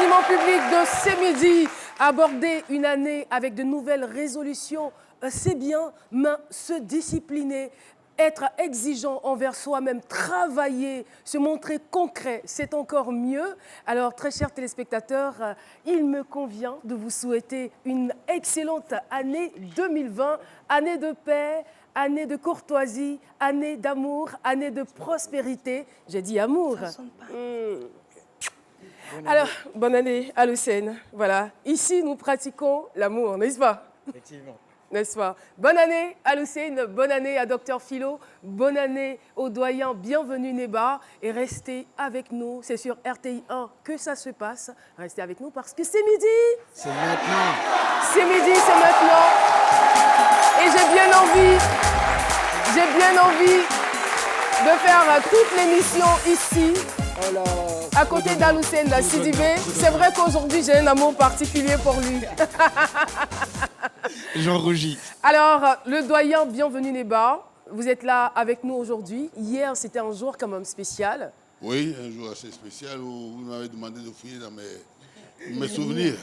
monument public de ce midi. Aborder une année avec de nouvelles résolutions, c'est bien, mais se discipliner, être exigeant envers soi-même, travailler, se montrer concret, c'est encore mieux. Alors, très chers téléspectateurs, il me convient de vous souhaiter une excellente année 2020, année de paix, année de courtoisie, année d'amour, année de prospérité. J'ai dit amour. Ça sonne pas. Alors, bonne année à Lucène. Voilà, ici nous pratiquons l'amour, n'est-ce pas? Effectivement. N'est-ce pas? Bonne année à Lucène, bonne année à Docteur Philo, bonne année aux doyens, bienvenue Neba et restez avec nous, c'est sur RTI 1 que ça se passe. Restez avec nous parce que c'est midi. C'est maintenant. C'est midi, c'est maintenant. Et j'ai bien envie de faire toute l'émission ici. À côté d'Aloussène, Sidibé, c'est vrai qu'aujourd'hui j'ai un amour particulier pour lui. J'en rougis. Alors, le doyen, bienvenue Neba. Vous êtes là avec nous aujourd'hui. Hier, c'était un jour quand même spécial. Oui, un jour assez spécial où vous m'avez demandé de fouiller dans mes souvenirs.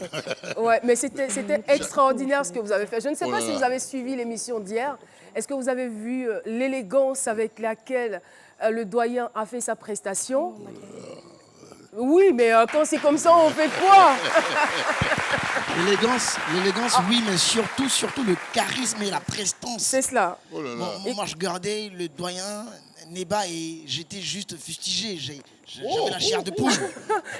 Ouais, mais c'était extraordinaire ce que vous avez fait. Je ne sais pas si vous avez suivi l'émission d'hier. Est-ce que vous avez vu l'élégance avec laquelle le doyen a fait sa prestation? Oui, mais quand c'est comme ça, on fait quoi? L'élégance, oui, mais surtout le charisme et la prestance. C'est cela. Oh là là. Moi, je regardais le doyen Neba et j'étais juste fustigé. J'avais la chair de poule.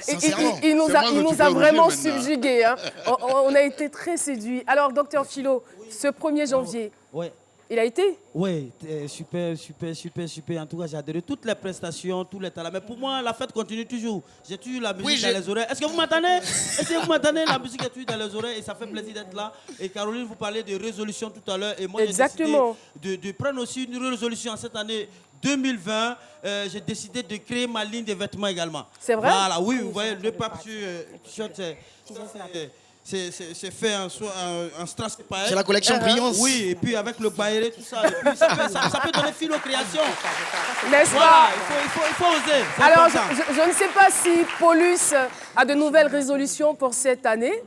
Sincèrement. Il nous C'est moi que a tu peux vraiment rougir maintenant. subjugués. Hein. On a été très séduits. Alors, docteur Philo, ce 1er janvier, Ouais. il a été? Oui, super. En tout cas, j'ai adoré toutes les prestations, tous les talents. Mais pour moi, la fête continue toujours. J'ai toujours la musique dans les oreilles. Est-ce que vous m'entendez? Est-ce que vous m'entendez? La musique est toujours dans les oreilles et ça fait plaisir d'être là. Et Caroline, vous parlez de résolution tout à l'heure. Et moi, j'ai Exactement. décidé de prendre aussi une résolution cette année 2020. J'ai décidé de créer ma ligne de vêtements également. C'est vrai? Voilà, oui, vous voyez, le pape sur t-shirt, c'est fait en strass paillettes. C'est la collection Brillance. Oui, et puis avec le baillet, tout ça. Et puis ça peut donner fil aux créations. N'est-ce Voilà, pas? il faut oser. C'est Alors, important. je ne sais pas si Paulus a de nouvelles résolutions pour cette année.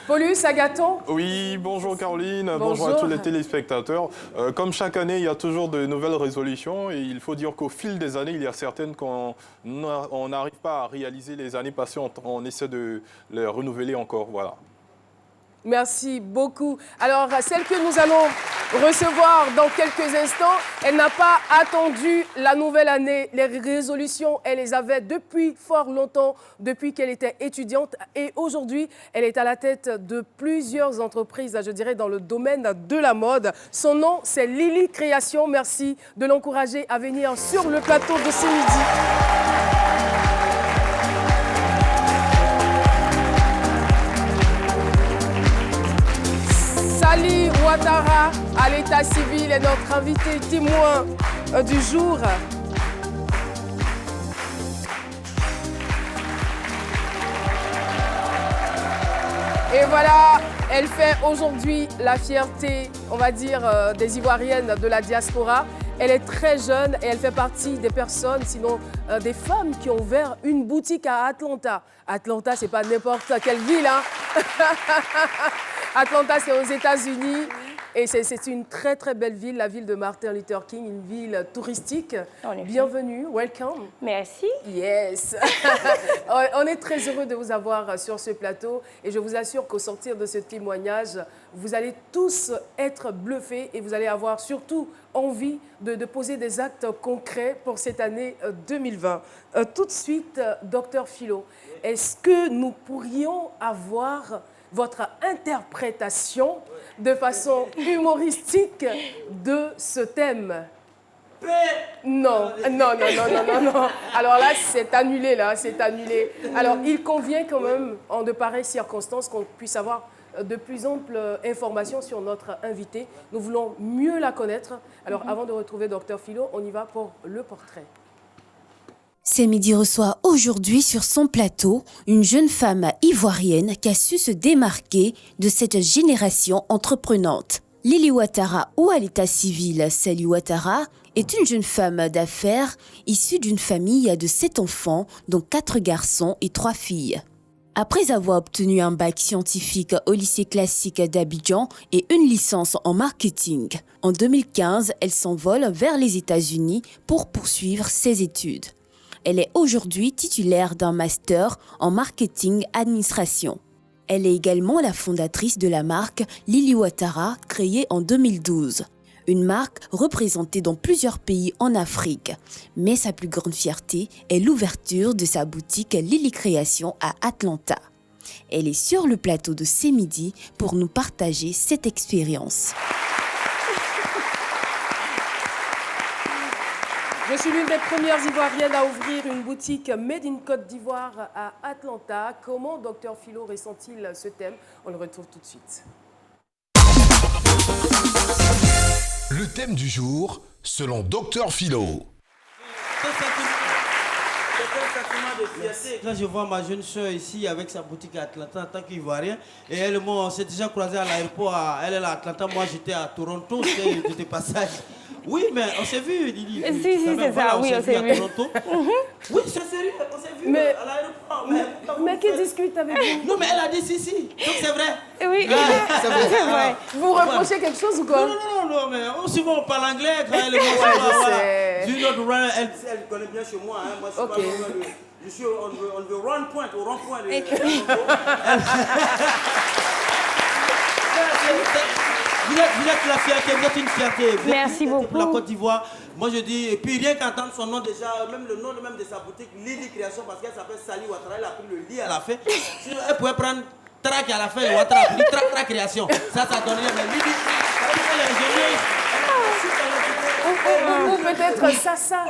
Paulus, Agathon? Oui, bonjour Caroline, bonjour à Bonjour. tous les téléspectateurs. Comme chaque année, il y a toujours de nouvelles résolutions et il faut dire qu'au fil des années, il y a certaines qu'on n'arrive pas à réaliser les années passées, on essaie de les renouveler encore, voilà. Merci beaucoup. Alors, celle que nous allons recevoir dans quelques instants, elle n'a pas attendu la nouvelle année. Les résolutions, elle les avait depuis fort longtemps, depuis qu'elle était étudiante. Et aujourd'hui, elle est à la tête de plusieurs entreprises, je dirais, dans le domaine de la mode. Son nom, c'est Lily Création. Merci de l'encourager à venir sur le plateau de ce midi. Sally Ouattara, à l'état civil, est notre invité témoin du jour. Et voilà, elle fait aujourd'hui la fierté, on va dire, des Ivoiriennes de la diaspora. Elle est très jeune et elle fait partie des personnes, sinon des femmes qui ont ouvert une boutique à Atlanta. Atlanta, c'est pas n'importe quelle ville, hein. Atlanta, c'est aux États-Unis. Et c'est une très très belle ville, la ville de Martin Luther King, une ville touristique. Bienvenue, welcome. Merci. Yes. On est très heureux de vous avoir sur ce plateau et je vous assure qu'au sortir de ce témoignage, vous allez tous être bluffés et vous allez avoir surtout envie de poser des actes concrets pour cette année 2020. Tout de suite, docteur Philo, est-ce que nous pourrions avoir votre interprétation de façon humoristique de ce thème? Non. Alors là, c'est annulé, c'est annulé. Alors, il convient quand même, en de pareilles circonstances, qu'on puisse avoir de plus amples informations sur notre invitée. Nous voulons mieux la connaître. Alors, avant de retrouver Dr Philo, on y va pour le portrait. C'est Midi reçoit aujourd'hui sur son plateau une jeune femme ivoirienne qui a su se démarquer de cette génération entreprenante. Lily Ouattara, ou à l'état civil, Sally Ouattara, est une jeune femme d'affaires issue d'une famille de 7 enfants, dont 4 garçons et 3 filles. Après avoir obtenu un bac scientifique au lycée classique d'Abidjan et une licence en marketing, en 2015, elle s'envole vers les États-Unis pour poursuivre ses études. Elle est aujourd'hui titulaire d'un master en marketing administration. Elle est également la fondatrice de la marque Lily Ouattara, créée en 2012. Une marque représentée dans plusieurs pays en Afrique. Mais sa plus grande fierté est l'ouverture de sa boutique Lily Création à Atlanta. Elle est sur le plateau de C'est Midi pour nous partager cette expérience. Je suis l'une des premières Ivoiriennes à ouvrir une boutique Made in Côte d'Ivoire à Atlanta. Comment Dr Philo ressent-il ce thème? On le retrouve tout de suite. Le thème du jour, selon Dr Philo. Quand je vois ma jeune soeur ici avec sa boutique à Atlanta en tant qu'Ivoirien, et elle, on s'est déjà croisé à l'aéroport, elle est à Atlanta, moi j'étais à Toronto, j'étais passage. Oui, mais on s'est vu, Lily. Si, c'est ça, oui, on s'est vu. À Toronto. Oui, c'est sérieux, on s'est vu Mais- à l'aéroport. Mais qui discute avec vous? Non, mais elle a dit si. Donc c'est vrai. Oui, C'est vrai. c'est vrai. Vous reprochez quelque chose ou quoi? Non, mais souvent on parle anglais quand elle est sais. Du Nord Run, elle connaît bien chez moi. Hein. Moi, je suis Ok. pas loin je suis on veut run point, au rond-point. Vous êtes la fierté, vous êtes une fierté. Vous êtes Merci une fierté pour la beaucoup. Côte d'Ivoire. Moi je dis, et puis rien qu'entendre son nom déjà, même le nom même de sa boutique, Lily Création, parce qu'elle s'appelle Sally Ouattara, elle a pris le lit à la fin. Sinon, elle pouvait prendre Trac à la fin, Ouattara, puis Trac Création. Ça donne rien, mais Lily, elle est ingénieuse. Ou peut-être Sasa.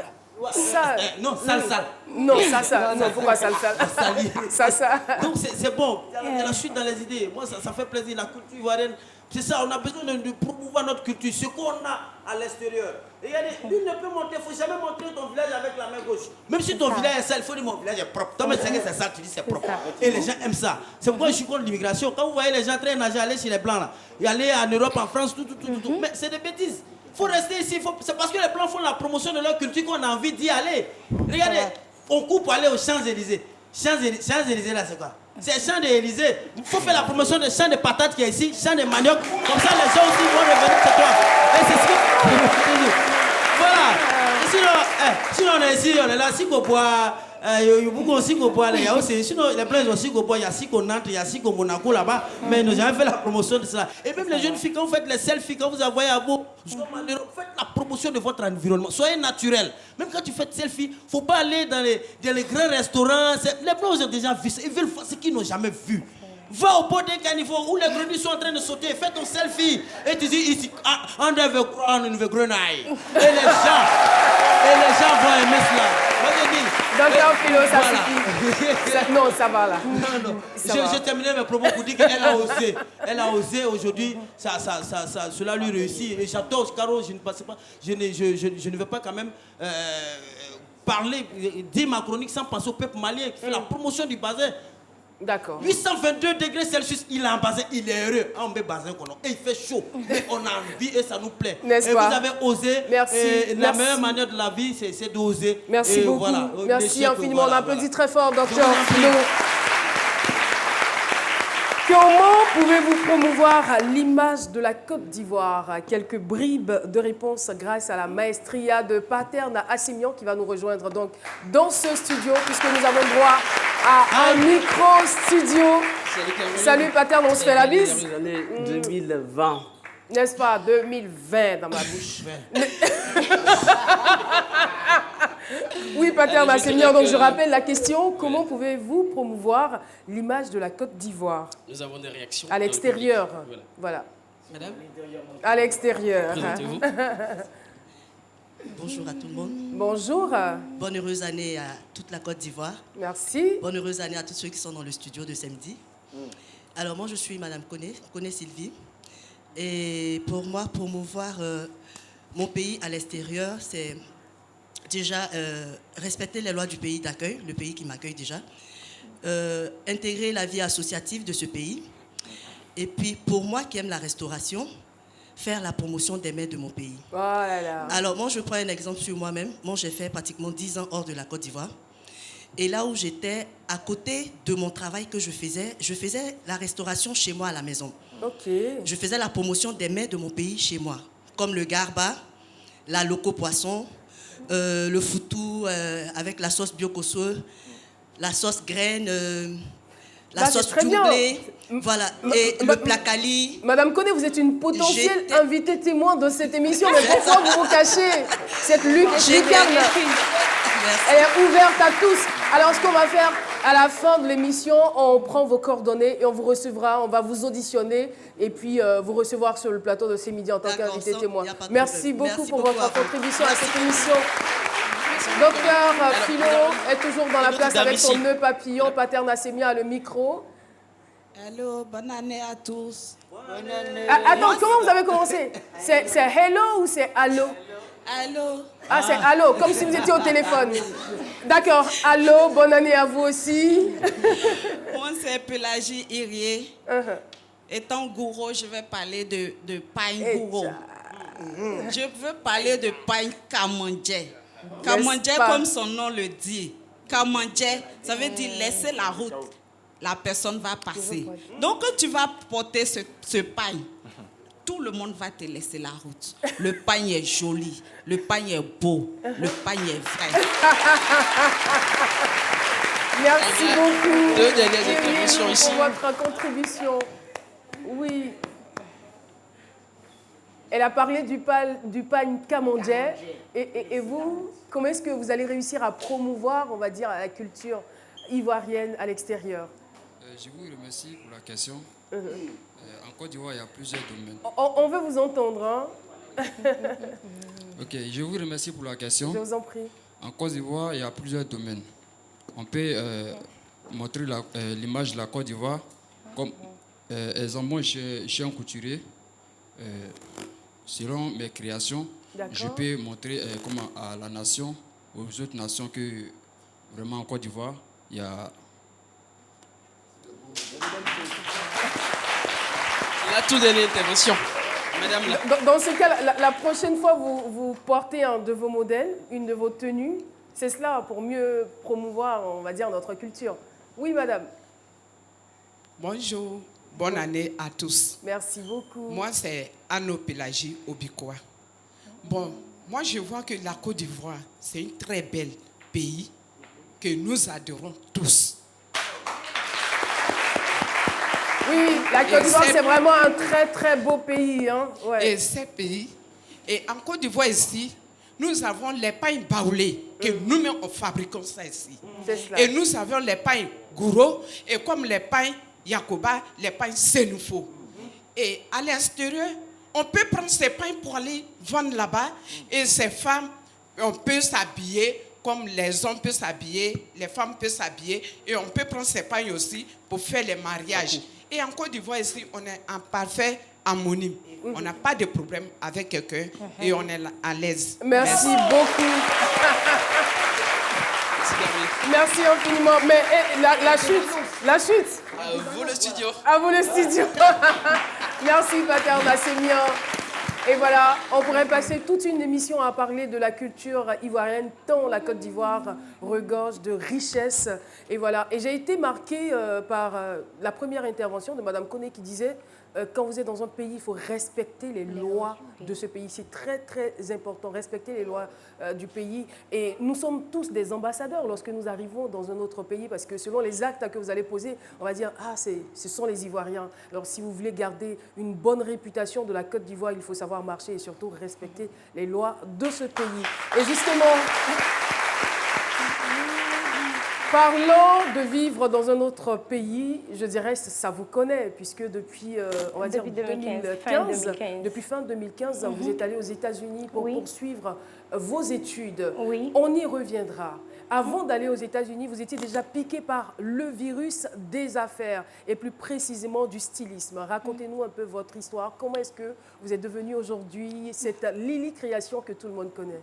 Ça. Non, salsa. Non, Sasa. Non, pourquoi Salsa? Sali. Sasa. Donc c'est bon, il y a la chute dans les idées. Moi, ça fait plaisir. La culture ivoirienne, c'est ça, on a besoin de promouvoir notre culture, ce qu'on a à l'extérieur. Regardez, lui ne peut monter, il ne faut jamais montrer ton village avec la main gauche. Même si ton village est sale, il faut dire mon village est propre. Toi, mais c'est que c'est sale, tu dis c'est propre. Et les gens aiment ça. C'est pourquoi je suis contre l'immigration. Quand vous voyez les gens très nager, aller chez les Blancs, là, et aller en Europe, en France, tout. Mais c'est des bêtises. Il faut rester ici. C'est parce que les Blancs font la promotion de leur culture qu'on a envie d'y aller. Regardez, on coupe pour aller aux Champs-Élysées. Champs-Élysées, là, c'est quoi? C'est Champs-Élysées. Il faut faire la promotion de champs de patates qui est ici, champs de manioc. Comme ça, les gens aussi vont revenir chez toi. Et c'est ce que... Voilà. Sinon, on est ici, on est là, si on boit... Il y a beaucoup aussi qu'on boit, il y a aussi, sinon les plans aussi qu'on boit, il y a si qu'on Nantes, il y a si qu'on Monaco là-bas, mais ils n'ont jamais fait la promotion de cela. Et même les jeunes filles, quand vous faites les selfies, quand vous envoyez à vous, faites la promotion de votre environnement, soyez naturel. Même quand tu fais de selfie, il ne faut pas aller dans les grands restaurants. Les plans, ils ont déjà vu ça, ils veulent faire ce qu'ils n'ont jamais vu. Va au bord d'un caniveau où les grenouilles sont en train de sauter, fais ton selfie et tu dis ici, on veut croire une grenouille. Et les gens vont aimer cela. Moi je dis. Dr Philo, ça voilà. suffit. Non, ça va là. Non. Je terminais mes propos pour dire qu'elle a osé. Elle a osé aujourd'hui, cela lui réussit. Et j'adore Caro, je ne passe pas, je ne vais pas quand même parler, dire ma chronique sans penser au peuple malien qui fait la promotion du bazin. D'accord. 822 degrés Celsius, il est en bazin, il est heureux. On met bazin qu'on a. Et il fait chaud. Mais on a envie et ça nous plaît. N'est-ce et pas? vous avez osé. Merci. La meilleure manière de la vie, c'est d'oser. Merci et beaucoup. Voilà. Merci infiniment. Voilà, On applaudit voilà. très fort, Dr Je vous en prie. Philo. Comment pouvez-vous promouvoir l'image de la Côte d'Ivoire? Quelques bribes de réponses grâce à la maestria de Paterna Assimian qui va nous rejoindre donc dans ce studio puisque nous avons droit à un micro-studio. Salut Paterna, on se fait la bise? L'année 2020. N'est-ce pas? 2020 dans ma bouche. Oui, Paterna Assimian, donc je rappelle la question. Comment pouvez-vous promouvoir l'image de la Côte d'Ivoire? Nous avons des réactions. À l'extérieur. Voilà. Madame, À l'extérieur. présentez-vous. Bonjour à tout le monde. Bonjour. Bonne heureuse année à toute la Côte d'Ivoire. Merci. Bonne heureuse année à tous ceux qui sont dans le studio de samedi. Alors moi je suis Madame Koné Sylvie. Et pour moi, promouvoir mon pays à l'extérieur, c'est déjà respecter les lois du pays d'accueil, le pays qui m'accueille déjà. Intégrer la vie associative de ce pays. Et puis pour moi qui aime la restauration, faire la promotion des mets de mon pays. Oh là là. Alors moi je prends un exemple sur moi-même. Moi j'ai fait pratiquement 10 ans hors de la Côte d'Ivoire. Et là où j'étais, à côté de mon travail que je faisais la restauration chez moi à la maison. Ok. Je faisais la promotion des mets de mon pays chez moi, comme le garba, la loco poisson, le foutou avec la sauce biocoso, la sauce graine, la Bah, sauce c'est très bien. doublée, voilà, et le placali. Madame Koné, vous êtes une potentielle invitée témoin de cette émission, mais pourquoi vous vous cachez? Cette lucarne, elle est ouverte à tous. Alors, ce qu'on va faire, à la fin de l'émission, on prend vos coordonnées et on vous recevra, on va vous auditionner et puis vous recevoir sur le plateau de ces midis en tant qu'invité témoin. Merci beaucoup pour votre contribution à cette émission. Docteur Philo est toujours dans la place avec son nœud papillon. Pater Nassemia a le micro. Hello, bonne année à tous. Bonne année. Attends, comment vous avez commencé? C'est hello ou c'est allô? Allô. Ah, c'est allô, comme si vous étiez au téléphone. D'accord, allô, bonne année à vous aussi. Moi, c'est Pélagie Irié. Étant gourou, je vais parler de pain gourou. Je veux parler de pain kamandje. Kamandje, comme son nom le dit. Kamandje, ça veut dire laisser la route. La personne va passer. Donc, quand tu vas porter ce pain, tout le monde va te laisser la route. Le pain est joli, le pain est beau, le pain est vrai. Merci beaucoup. Deux dernières interventions ici. Pour votre contribution. Oui. Elle a parlé du pain kamandje. Et vous, comment est-ce que vous allez réussir à promouvoir, on va dire, la culture ivoirienne à l'extérieur? Je vous remercie pour la question. En Côte d'Ivoire, il y a plusieurs domaines. On veut vous entendre. Hein? Ok, je vous remercie pour la question. Je vous en prie. En Côte d'Ivoire, il y a plusieurs domaines. On peut montrer l'image de la Côte d'Ivoire comme exemple chez un couturier. Selon mes créations, je peux montrer comment à la nation, aux autres nations, que vraiment en Côte d'Ivoire, il y a... La toute dernière intervention. Madame Dans ce cas, la prochaine fois, vous portez un de vos modèles, une de vos tenues. C'est cela pour mieux promouvoir, on va dire, notre culture. Oui, madame. Bonjour, bonne année à tous. Merci beaucoup. Moi, c'est Anno Pélagie Obikoa. Bon, moi, je vois que la Côte d'Ivoire, c'est un très bel pays que nous adorons tous. Oui, la Côte d'Ivoire, c'est vraiment un très, très beau pays. Hein? Ouais. Et ces pays, et en Côte d'Ivoire ici, nous avons les pains baoulés, que nous-mêmes, on fabriquons ça ici. Et nous avons les pains gouro, et comme les pains Yakoba, les pains Sénoufo. Et à l'extérieur, on peut prendre ces pains pour aller vendre là-bas, et ces femmes, on peut s'habiller comme les hommes peuvent s'habiller, les femmes peuvent s'habiller, et on peut prendre ces pains aussi pour faire les mariages. Et en Côte d'Ivoire, ici, on est en parfait harmonie. On n'a pas de problème avec quelqu'un et on est à l'aise. Merci beaucoup. Merci infiniment. Mais la chute. À vous le studio. À vous le studio. Merci, Pater Nassemia. Et voilà, on pourrait passer toute une émission à parler de la culture ivoirienne, tant la Côte d'Ivoire regorge de richesses. Et voilà, et j'ai été marquée par la première intervention de Madame Koné qui disait quand vous êtes dans un pays, il faut respecter les lois de ce pays. C'est très, très important, respecter les lois du pays. Et nous sommes tous des ambassadeurs lorsque nous arrivons dans un autre pays, parce que selon les actes que vous allez poser, on va dire « Ah, ce sont les Ivoiriens ». Alors, si vous voulez garder une bonne réputation de la Côte d'Ivoire, il faut savoir marcher et surtout respecter les lois de ce pays. Et justement... Parlons de vivre dans un autre pays, je dirais ça vous connaît, puisque depuis, on va dire 2015, depuis fin 2015, vous êtes allé aux États-Unis pour poursuivre vos études. On y reviendra. Avant d'aller aux États-Unis, vous étiez déjà piqué par le virus des affaires, et plus précisément du stylisme. Racontez-nous un peu votre histoire. Comment est-ce que vous êtes devenu aujourd'hui cette Lily Création que tout le monde connaît?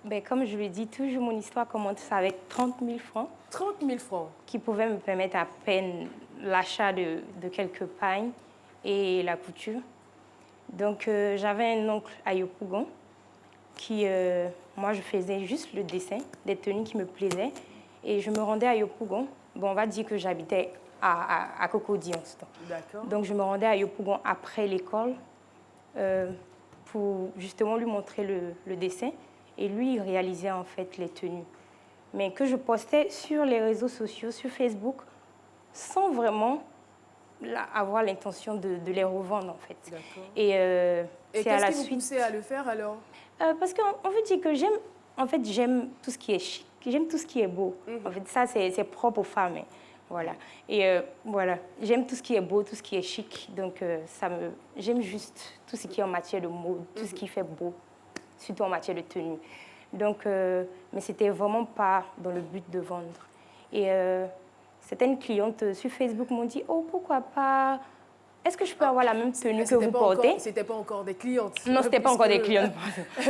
Ben, comme je l'ai dit, toujours mon histoire commence avec 30 000 francs. 30 000 francs. Qui pouvaient me permettre à peine l'achat de quelques pailles et la couture. Donc, j'avais un oncle à Yopougon qui, moi, je faisais juste le dessin des tenues qui me plaisaient. Et je me rendais à Yopougon. Bon, on va dire que j'habitais à Cocody en ce temps. D'accord. Donc, je me rendais à Yopougon après l'école pour justement lui montrer le dessin. Et lui, il réalisait en fait les tenues. Mais que je postais sur les réseaux sociaux, sur Facebook, sans vraiment avoir l'intention de les revendre en fait. D'accord. Et qu'est-ce qui vous poussait à le faire alors? Parce qu'on veut dire que j'aime tout ce qui est chic, j'aime tout ce qui est beau. En fait, ça, c'est propre aux femmes. Hein. Voilà. Et voilà, j'aime tout ce qui est beau, tout ce qui est chic. Donc, j'aime juste tout ce qui est en matière de mode, tout ce qui fait beau, surtout en matière de tenue. Donc, mais c'était vraiment pas dans le but de vendre. Et certaines clientes sur Facebook m'ont dit « Oh, pourquoi pas... Est-ce que je peux avoir la même tenue que vous portez ?» C'était pas encore des clientes. Non, c'était pas encore des clientes.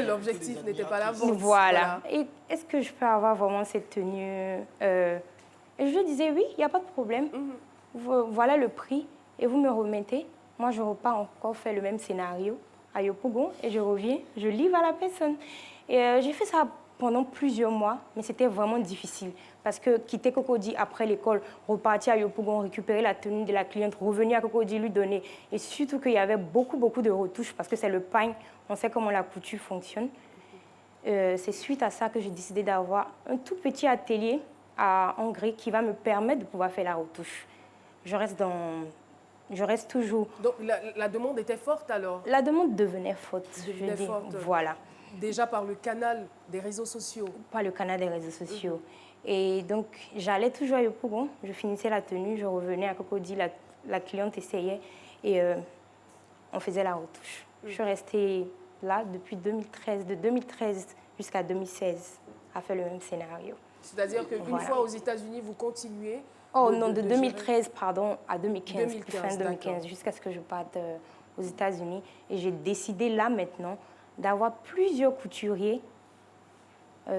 L'objectif n'était pas la vente. Voilà. Et est-ce que je peux avoir vraiment cette tenue Et je disais oui, il n'y a pas de problème. Voilà le prix et vous me remettez. Moi, je repars encore faire le même scénario à Yopougon et je reviens, je livre à la personne. Et j'ai fait ça pendant plusieurs mois, mais c'était vraiment difficile. Parce que quitter Cocody après l'école, repartir à Yopougon, récupérer la tenue de la cliente, revenir à Cocody, lui donner. Et surtout qu'il y avait beaucoup de retouches, parce que c'est le pagne, on sait comment la couture fonctionne. C'est suite à ça que j'ai décidé d'avoir un tout petit atelier à Hongrie qui va me permettre de pouvoir faire la retouche. Je reste toujours... Donc la demande était forte alors? La demande devenait forte, Voilà. Déjà par le canal des réseaux sociaux? Par le canal des réseaux sociaux. Et donc, j'allais toujours à Yopougon, je finissais la tenue, je revenais à Cocody, la cliente essayait et on faisait la retouche. Je suis restée là depuis 2013, de 2013 jusqu'à 2016, à faire le même scénario. C'est-à-dire qu'une fois aux États-Unis, vous continuez? Oh non, de 2013, pardon, à 2015, fin 2015, jusqu'à ce que je parte aux États-Unis. Et j'ai décidé là maintenant d'avoir plusieurs couturiers.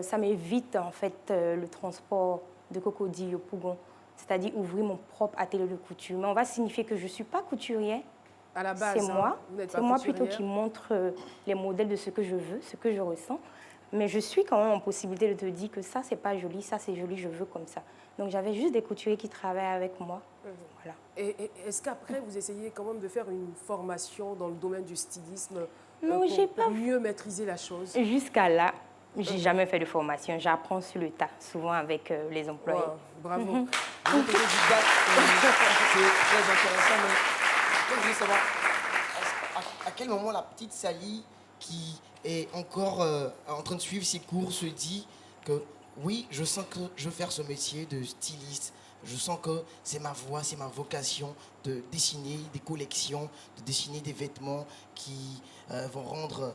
Ça m'évite en fait le transport de Cocody Yopougon, c'est-à-dire ouvrir mon propre atelier de couture. Mais on va signifier que je ne suis pas couturière. À la base, c'est moi plutôt qui montre les modèles de ce que je veux, ce que je ressens. Mais je suis quand même en possibilité de te dire que ça, c'est pas joli, ça, c'est joli, je veux comme ça. Donc, j'avais juste des couturiers qui travaillaient avec moi. Voilà. Et est-ce qu'après, vous essayez quand même de faire une formation dans le domaine du stylisme pour mieux maîtriser la chose? Jusqu'à là, j'ai jamais fait de formation. J'apprends sur le tas, souvent avec les employés. Wow, bravo. Vous faites du bac, c'est très intéressant. Mais je veux savoir, à quel moment la petite Sally qui est encore en train de suivre ses cours se dit que oui, je sens que je veux faire ce métier de styliste. Je sens que c'est ma voie, c'est ma vocation de dessiner des collections, de dessiner des vêtements qui vont rendre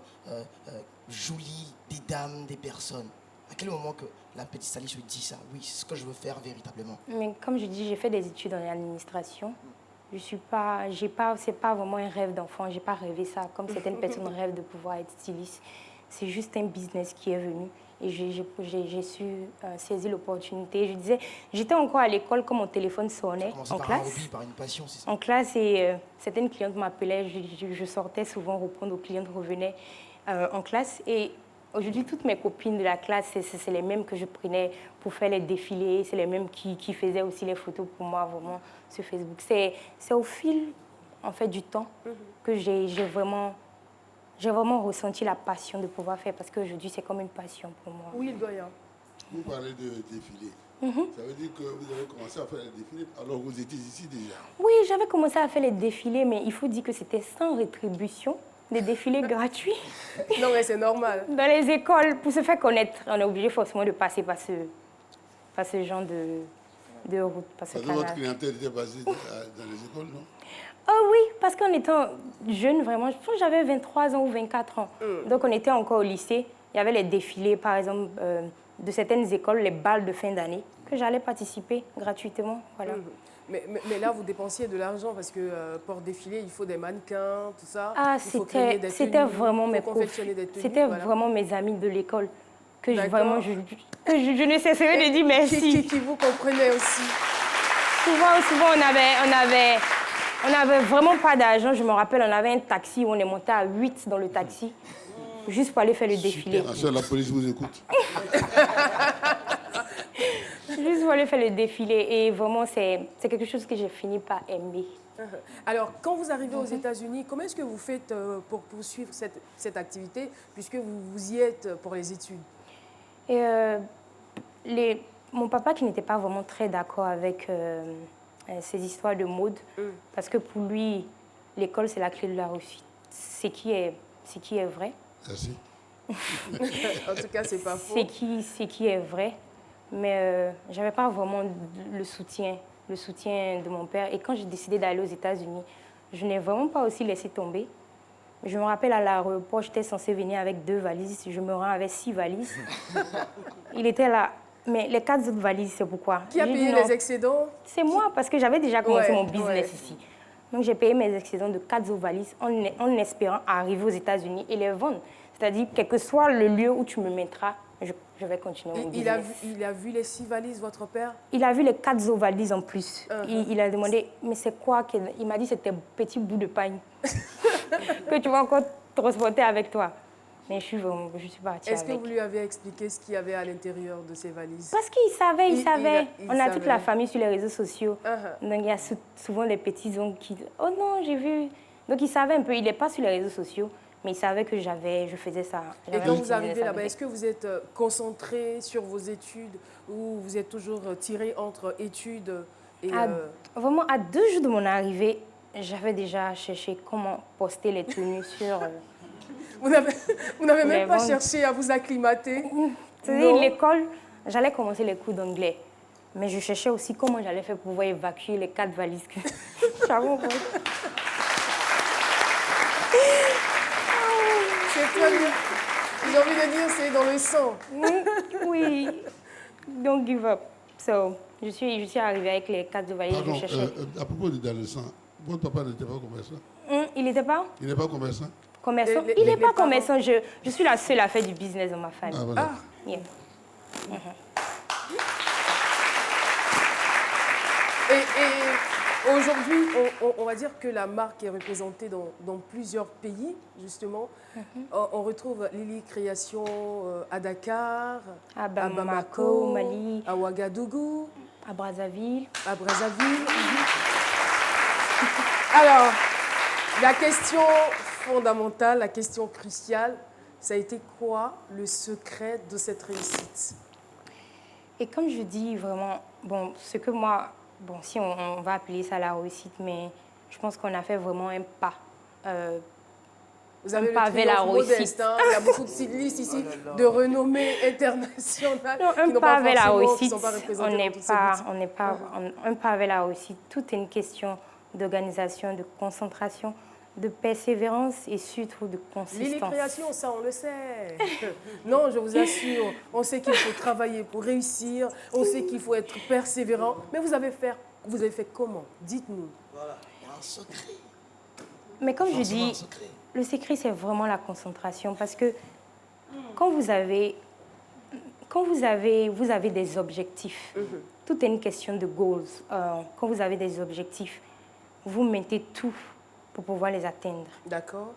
jolies des dames, des personnes. À quel moment que la petite Sally se dit ça? Oui, c'est ce que je veux faire véritablement. Mais comme je dis, j'ai fait des études en administration. C'est pas vraiment un rêve d'enfant. J'ai pas rêvé ça comme certaines personnes rêvent de pouvoir être styliste. C'est juste un business qui est venu. Et j'ai su saisir l'opportunité. Je disais, j'étais encore à l'école quand mon téléphone sonnait en classe. Un hobby, par une passion, c'est ça? En classe, et certaines clientes m'appelaient. Je sortais souvent répondre aux clientes, revenais en classe. Et aujourd'hui, toutes mes copines de la classe, c'est les mêmes que je prenais pour faire les défilés. C'est les mêmes qui faisaient aussi les photos pour moi, vraiment, sur Facebook. C'est au fil, en fait, du temps que j'ai vraiment ressenti la passion de pouvoir faire, parce qu'aujourd'hui, c'est comme une passion pour moi. Oui, il doit y avoir. Vous parlez de défilé. Ça veut dire que vous avez commencé à faire les défilés alors que vous étiez ici déjà? Oui, j'avais commencé à faire les défilés, mais il faut dire que c'était sans rétribution, des défilés gratuits. Non, mais c'est normal. Dans les écoles, pour se faire connaître, on est obligé forcément de passer par ce genre de route, par ce canal. Votre clientèle était basée dans les écoles, non? Oh oui, parce qu'en étant jeune, vraiment, je pense que j'avais 23 ans ou 24 ans. Donc, on était encore au lycée. Il y avait les défilés, par exemple, de certaines écoles, les balles de fin d'année, que j'allais participer gratuitement. Voilà. Mais là, vous dépensiez de l'argent parce que pour défiler, il faut des mannequins, tout ça. Ah, c'était vraiment mes profs. C'était vraiment mes amis de l'école que vraiment je ne cesserai de dire merci. Qui vous comprenaient aussi. Souvent, on n'avait vraiment pas d'argent. Je me rappelle, on avait un taxi où on est monté à 8 dans le taxi, juste pour aller faire le défilé. La police vous écoute. Juste voulu faire le défilé et vraiment, c'est quelque chose que j'ai fini par aimer. Alors, quand vous arrivez aux États-Unis, comment est-ce que vous faites pour poursuivre cette activité, puisque vous y êtes pour les études? Et mon papa qui n'était pas vraiment très d'accord avec ces histoires de mode, parce que pour lui, l'école, c'est la clé de la réussite. Ce qui est vrai. Merci. En tout cas, c'est pas faux. Ce qui est vrai. Mais je n'avais pas vraiment le soutien de mon père. Et quand j'ai décidé d'aller aux États-Unis, je n'ai vraiment pas aussi laissé tomber. Je me rappelle à l'aéroport, j'étais censée venir avec 2 valises. Je me rends avec 6 valises. Il était là. Mais les 4 autres valises, c'est pourquoi? Qui a payé les excédents? C'est moi, parce que j'avais déjà commencé mon business ici. Donc j'ai payé mes excédents de 4 autres valises en espérant arriver aux États-Unis et les vendre. C'est-à-dire, quel que soit le lieu où tu me mettras, je vais continuer mon business. Il a vu les 6 valises, votre père? Il a vu les 4 autres valises en plus. Il a demandé, mais c'est quoi? Il m'a dit, c'était un petit bout de paille que tu vas encore transporter avec toi. Mais je suis partie avec. Est-ce que vous lui avez expliqué ce qu'il y avait à l'intérieur de ces valises? Parce qu'il savait, il savait. On a toute savait. la famille sur les réseaux sociaux. Donc il y a souvent les petits-oncles qui disent, oh non, j'ai vu. Donc il savait un peu, il n'est pas sur les réseaux sociaux, mais il savait que je faisais ça. Et quand vous arrivez là-bas, est-ce que vous êtes concentré sur vos études ou vous êtes toujours tiré entre études et... Vraiment, à 2 jours de mon arrivée, j'avais déjà cherché comment poster les tenues sur... Vous n'avez même pas cherché à vous acclimater? C'est-à-dire, l'école, j'allais commencer les cours d'anglais. Mais je cherchais aussi comment j'allais faire pour pouvoir évacuer les 4 valises que j'avais. C'est très bien. J'ai envie de dire, c'est dans le sang. Oui. Don't give up. So, je suis arrivée avec les 4 valises que je cherchais. À propos de dans le sang, votre papa n'était pas commerçant? Il n'était pas? Il n'est pas commerçant? Commerçant? Il n'est pas commerçant. Je suis la seule à faire du business dans ma famille. Ah, voilà. Yeah. Et aujourd'hui, on va dire que la marque est représentée dans plusieurs pays, justement. On retrouve Lily Création à Dakar, à Bamako, Mali, à Ouagadougou, à Brazzaville. Alors, la question fondamentale, la question cruciale, ça a été quoi le secret de cette réussite? Et comme je dis vraiment, bon, ce que moi, bon, si on va appeler ça la réussite, mais je pense qu'on a fait vraiment un pas. Vous avez un pas vers la réussite. Hein. Il y a beaucoup de stylistes ici de renommée internationale. Non, un pas vers la réussite, un pas vers la réussite. Tout est une question d'organisation, de concentration, de persévérance et surtout de consistance. Lily Création, ça on le sait. Non, je vous assure, on sait qu'il faut travailler pour réussir, on sait qu'il faut être persévérant. Mais vous avez fait comment? Dites-nous. Voilà, il y a un secret. Mais comme je dis, le secret c'est vraiment la concentration parce que quand vous avez des objectifs, tout est une question de goals. Quand vous avez des objectifs, vous mettez tout pour pouvoir les atteindre. D'accord.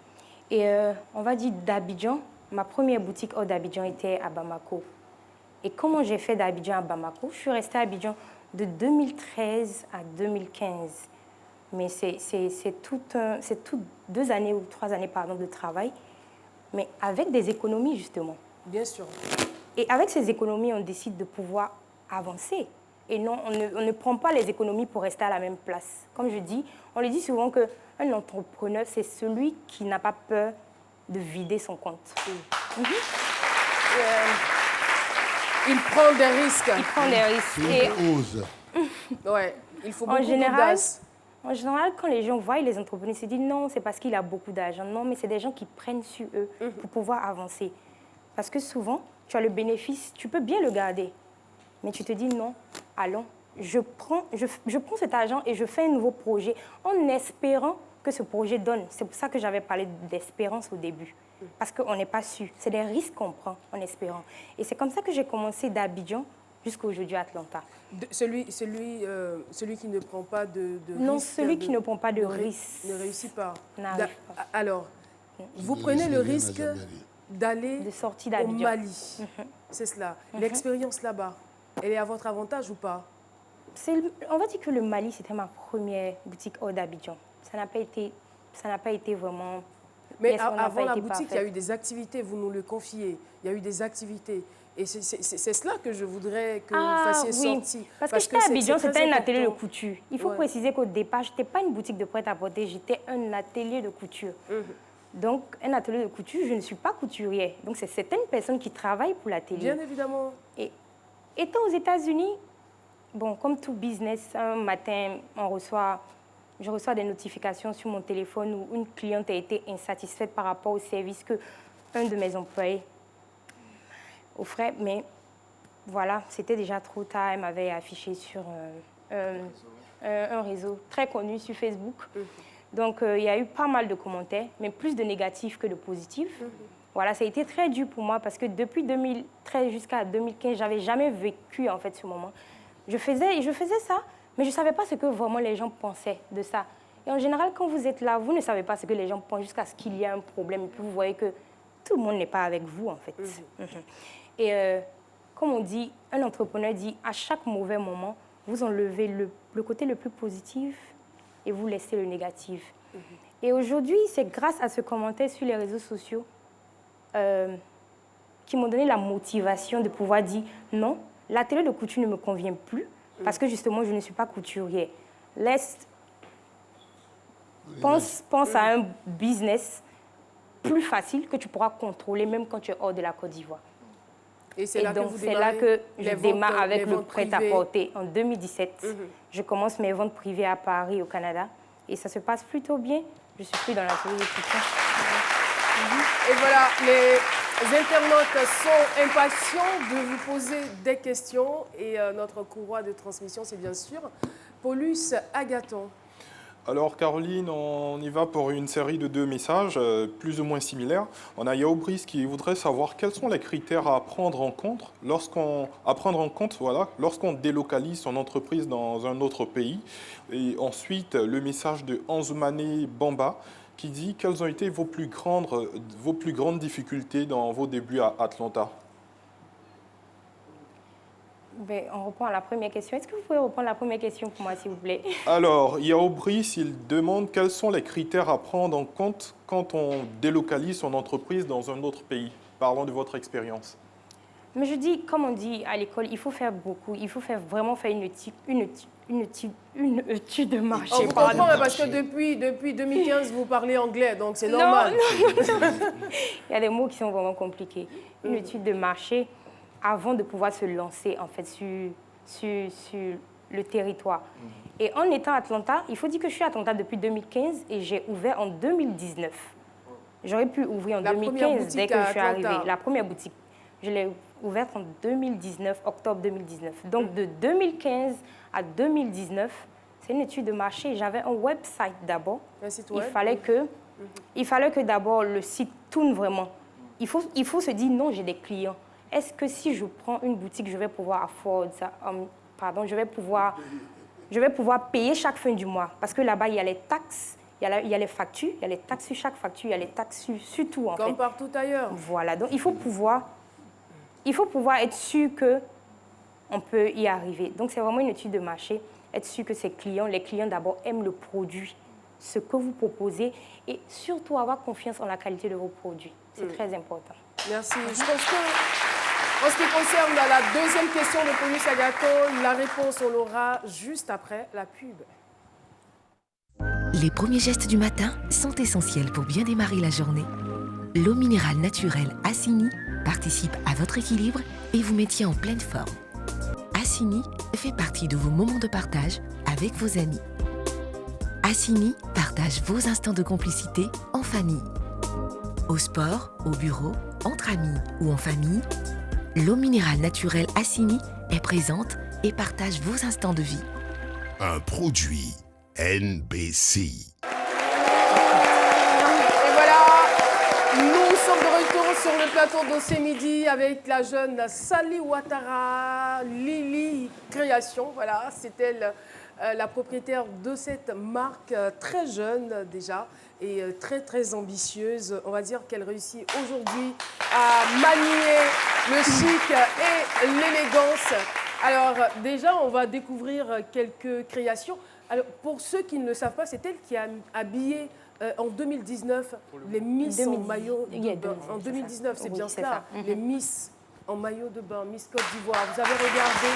Et on va dire d'Abidjan, ma première boutique hors d'Abidjan était à Bamako. Et comment j'ai fait d'Abidjan à Bamako? Je suis restée à Abidjan de 2013 à 2015. Mais c'est toutes 2 années ou 3 années pardon, de travail, mais avec des économies justement. Bien sûr. Et avec ces économies, on décide de pouvoir avancer. Et non, on ne prend pas les économies pour rester à la même place. Comme je dis, on le dit souvent qu'un entrepreneur, c'est celui qui n'a pas peur de vider son compte. Il prend des risques. Il prend des risques. Il ose. Ouais, il faut beaucoup d'audace. En général, quand les gens voient les entrepreneurs, ils se disent non, c'est parce qu'il a beaucoup d'argent. Non, mais c'est des gens qui prennent sur eux pour pouvoir avancer. Parce que souvent, tu as le bénéfice, tu peux bien le garder. Mais tu te dis non, allons, je prends cet argent et je fais un nouveau projet en espérant que ce projet donne. C'est pour ça que j'avais parlé d'espérance au début. Parce qu'on n'est pas sûr. C'est des risques qu'on prend en espérant. Et c'est comme ça que j'ai commencé d'Abidjan jusqu'à aujourd'hui à Atlanta. Celui qui ne prend pas de non, risque... celui qui ne prend pas de risque ne réussit pas. N'arrive pas. Alors, vous prenez le risque d'aller au Mali. C'est cela. L'expérience là-bas, elle est à votre avantage ou pas? On va dire que le Mali, c'était ma première boutique hors d'Abidjan. Ça n'a pas été vraiment... Mais avant la boutique, il y a eu des activités, vous nous le confiez. Il y a eu des activités. Et c'est cela que je voudrais que vous fassiez sortir. Parce que j'étais à Abidjan, c'était un atelier de couture. Il faut préciser qu'au départ, je n'étais pas une boutique de prêt-à-porter, j'étais un atelier de couture. Donc, un atelier de couture, je ne suis pas couturière. Donc, c'est certaines personnes qui travaillent pour l'atelier. Bien évidemment. Et étant aux États-Unis, bon, comme tout business, un matin, je reçois des notifications sur mon téléphone où une cliente a été insatisfaite par rapport au service que un de mes employés offrait. Mais voilà, c'était déjà trop tard. Elle m'avait affiché sur un réseau très connu sur Facebook. Donc, il y a eu pas mal de commentaires, mais plus de négatifs que de positifs. Voilà, ça a été très dur pour moi parce que depuis 2013 jusqu'à 2015, je n'avais jamais vécu en fait ce moment. Je faisais ça, mais je ne savais pas ce que vraiment les gens pensaient de ça. Et en général, quand vous êtes là, vous ne savez pas ce que les gens pensent jusqu'à ce qu'il y ait un problème. Et puis vous voyez que tout le monde n'est pas avec vous, en fait. Et comme on dit, un entrepreneur dit, à chaque mauvais moment, vous enlevez le côté le plus positif et vous laissez le négatif. Et aujourd'hui, c'est grâce à ce commentaire sur les réseaux sociaux qui m'ont donné la motivation de pouvoir dire non, l'atelier de couture ne me convient plus parce que justement, je ne suis pas couturière. Pense à un business plus facile que tu pourras contrôler même quand tu es hors de la Côte d'Ivoire. Et donc, c'est là que je démarre avec le prêt-à-porter en 2017. Je commence mes ventes privées à Paris, au Canada. Et ça se passe plutôt bien. Je suis plus dans l'atelier de couture. Et voilà, les internautes sont impatients de vous poser des questions. Et notre courroie de transmission, c'est bien sûr Paulus Agathon. Alors Caroline, on y va pour une série de 2 messages plus ou moins similaires. On a Yaobris qui voudrait savoir quels sont les critères à prendre en compte lorsqu'on délocalise son entreprise dans un autre pays. Et ensuite, le message de Anzumane Bamba qui dit quelles ont été vos plus grandes difficultés dans vos débuts à Atlanta. Ben, on reprend à la première question. Est-ce que vous pouvez reprendre la première question pour moi, s'il vous plaît? Alors, Yaobris, il demande quels sont les critères à prendre en compte quand on délocalise son entreprise dans un autre pays. Parlons de votre expérience. Mais je dis, comme on dit à l'école, il faut faire beaucoup. Il faut vraiment faire une étude de marché. On vous comprend, parce que depuis 2015, vous parlez anglais, donc c'est normal. Non. Il y a des mots qui sont vraiment compliqués. Une étude de marché avant de pouvoir se lancer en fait sur le territoire. Et en étant à Atlanta, il faut dire que je suis à Atlanta depuis 2015 et j'ai ouvert en 2019. J'aurais pu ouvrir en 2015 dès que je suis arrivée. La première boutique, je l'ai ouverte en 2019, octobre 2019. Donc de 2015 à 2019, c'est une étude de marché. J'avais un website d'abord. Il fallait que d'abord le site tourne vraiment. Il faut se dire non, j'ai des clients. Est-ce que si je prends une boutique, je vais pouvoir afford ça, je vais pouvoir payer chaque fin du mois? Parce que là-bas, il y a les taxes, il y a les factures, il y a les taxes sur chaque facture, il y a les taxes sur tout, en fait. Comme partout ailleurs. Voilà, donc il faut pouvoir être sûr qu'on peut y arriver. Donc, c'est vraiment une étude de marché, être sûr que les clients d'abord aiment le produit, ce que vous proposez, et surtout avoir confiance en la qualité de vos produits. C'est très important. Merci. Je pense que, en ce qui concerne la deuxième question de Paulus Agathon, la réponse, on l'aura juste après la pub. Les premiers gestes du matin sont essentiels pour bien démarrer la journée. L'eau minérale naturelle Assini participe à votre équilibre et vous maintient en pleine forme. Assini fait partie de vos moments de partage avec vos amis. Assini partage vos instants de complicité en famille. Au sport, au bureau, entre amis ou en famille, l'eau minérale naturelle Assini est présente et partage vos instants de vie. Un produit NBC. Et voilà, nous sommes de retour sur le plateau d'Ossé Midi avec la jeune Sally Ouattara, Lily Création. Voilà, c'est elle la propriétaire de cette marque, très jeune déjà et très très ambitieuse. On va dire qu'elle réussit aujourd'hui à manier le chic et l'élégance. Alors, déjà, on va découvrir quelques créations. Alors, pour ceux qui ne le savent pas, c'est elle qui a habillé en 2019 les Miss en maillot de bain. En 2019, c'est bien cela. Les Miss en maillot de bain, Miss Côte d'Ivoire. Vous avez regardé,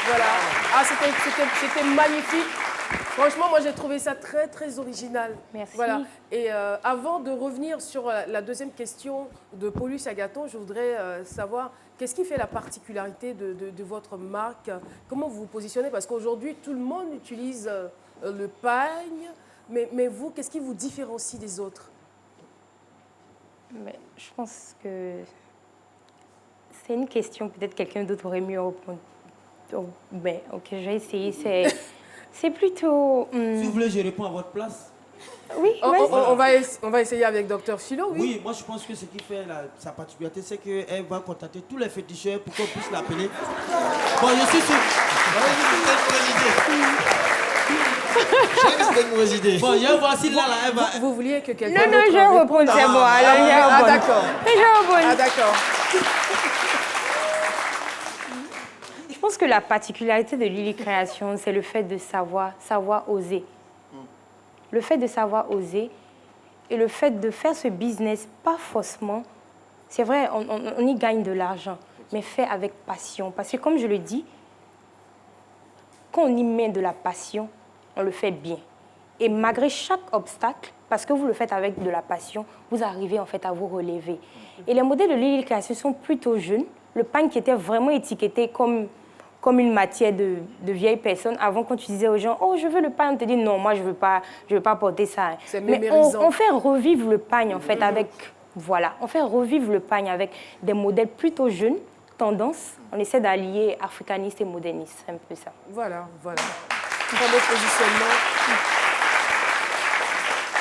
voilà. Ah, c'était magnifique. Franchement, moi, j'ai trouvé ça très, très original. Merci. Voilà. Et avant de revenir sur la deuxième question de Paulus Agathon, je voudrais savoir qu'est-ce qui fait la particularité de votre marque? Comment vous vous positionnez? Parce qu'aujourd'hui, tout le monde utilise le pagne. Mais vous, qu'est-ce qui vous différencie des autres? Mais je pense que c'est une question, peut-être quelqu'un d'autre aurait mieux répondre. Oh, mais ok, je vais essayer. C'est plutôt... Si vous voulez, je réponds à votre place. Oui, on va essayer avec Dr Philo, oui. Oui, moi je pense que ce qui fait sa particularité, c'est qu'elle va contacter tous les féticheurs pour qu'on puisse l'appeler. Bon, je suis sûr. C'était une mauvaise idée. Bon, je vais voir si là, elle va... Vous vouliez que quelqu'un Non, je vais répondre, c'est bon. Ah, d'accord. Ah, d'accord. Je pense que la particularité de Lily Création, c'est le fait de savoir oser. Le fait de savoir oser et le fait de faire ce business, pas forcément. C'est vrai, on y gagne de l'argent, mais fait avec passion. Parce que comme je le dis, quand on y met de la passion, on le fait bien. Et malgré chaque obstacle, parce que vous le faites avec de la passion, vous arrivez en fait à vous relever. Et les modèles de Lily Création sont plutôt jeunes. Le pagne qui était vraiment étiqueté comme une matière de vieilles personnes. Avant, quand tu disais aux gens, oh, je veux le pagne, on te dit, non, moi, je veux pas porter ça. Mais on fait revivre le pagne, en fait, avec... Voilà, on fait revivre le pagne avec des modèles plutôt jeunes, tendance. On essaie d'allier africaniste et moderniste, c'est un peu ça. Voilà. Très beau positionnement.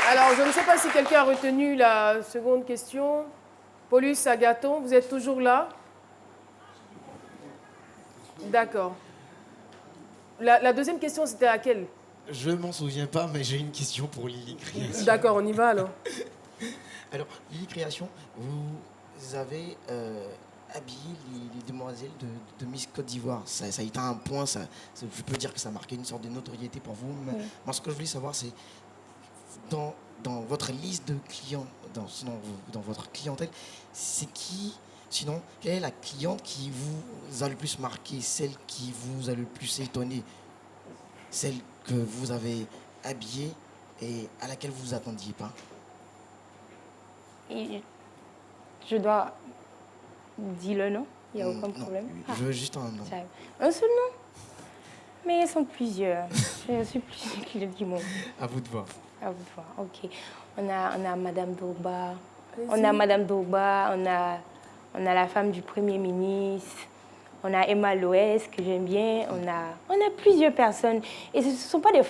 Alors, je ne sais pas si quelqu'un a retenu la seconde question. Paulus Agathon, vous êtes toujours là? D'accord. La deuxième question, c'était à laquelle? Je m'en souviens pas, mais j'ai une question pour Lily Création. D'accord, on y va alors. Alors, Lily Création, vous avez habillé les demoiselles de Miss Côte d'Ivoire. Ça a été un point, je peux dire que ça a marqué une sorte de notoriété pour vous. Mais moi, ce que je voulais savoir, c'est dans votre liste de clients, dans votre clientèle, c'est qui... Sinon, quelle est la cliente qui vous a le plus marqué, celle qui vous a le plus étonné, celle que vous avez habillée et à laquelle vous ne vous attendiez pas? Et je dois dire le nom, il n'y a aucun problème. Je veux juste un nom. Un seul nom? Mais ils sont plusieurs. Je suis plusieurs qui le disent. À vous de voir. À vous de voir, ok. On a Madame Dorba, on a Madame Dorba, on a la femme du Premier ministre, on a Emma Loès, que j'aime bien, on a plusieurs personnes. Et ce sont pas des...